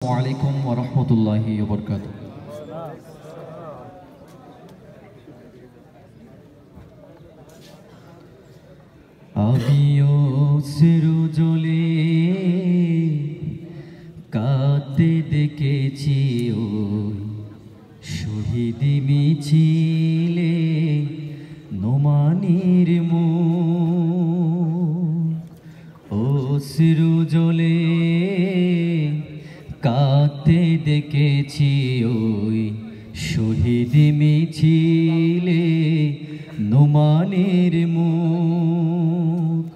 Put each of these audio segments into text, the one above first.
ওয়ালাইকুম ওয়া রাহমাতুল্লাহি ওয়া বারাকাতুহু। আমিও সিরুজলে কাঁদতে দেখেছি ওই শহীদ মিছিলে নোমানির মুখ। ও সিরুজলে কাঁদতে দেখেছি ওই শহীদ মিছিলে নোমানির মুখ।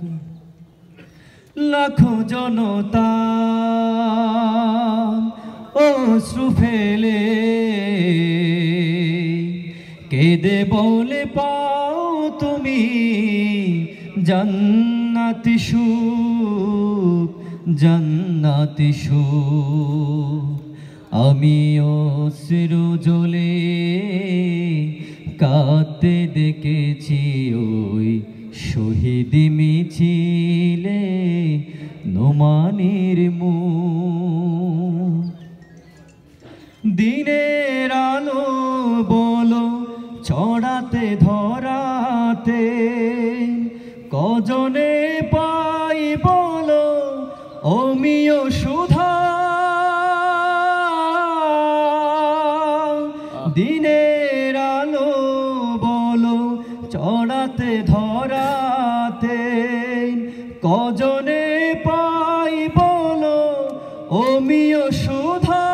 লাখো জনতা অশ্রু ফেলে কেঁদে বলে পাও তুমি জান্নাতি সুখ, জান্নাতি সুখ। আমিও সিরুজলে কাঁদতে দেখেছি ওই শহীদ মিছিলে নোমানির মুখ। দিনের আলো বলো ছড়াতে ধরাতে কজনে পাই বলো অমিয় সুধা। দিনের আলো বলো ছড়াতে ধরাতে কজনে পাই বলো অমিয় সুধা।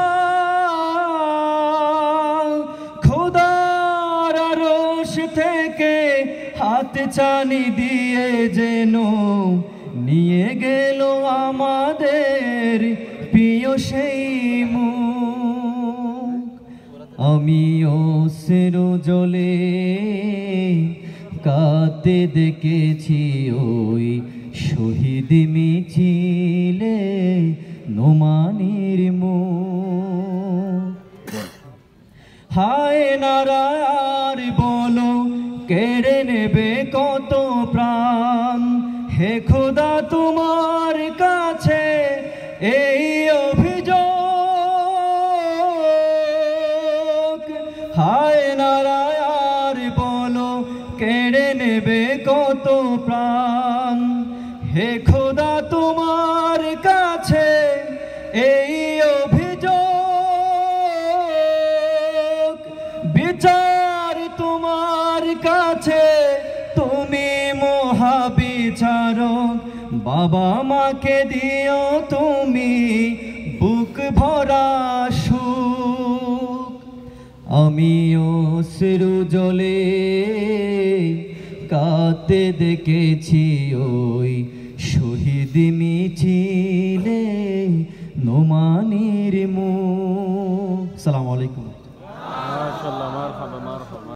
খোদার আরশ থেকে হাত ছানি দিয়ে যেন নিয়ে গেল আমাদের প্রিয় সেই মুখ। আমিও সিরুজলে কাঁদতে দেখেছি ওই শহীদ মিছিলে নোমানির মুখ। হায় নারার বলো কেড়ে নেবে কত প্রাণ, হে খোদা তোমার কাছে এই অভিযোগ। হায় নারায়ার বলো কেড়ে নেবে কত প্রাণ, হে খোদা তোমার কাছে এই অভিযোগ। বিচার তোমার কাছে, তুমি মহাবিচারক। বাবা মাকে দিও তুমি বুক ভরা সুখ। আমিও সিরুজলে কাঁদতে দেখেছি ওই শহীদ মিছিলে নোমানির মুখ। আসসালামু আলাইকুম।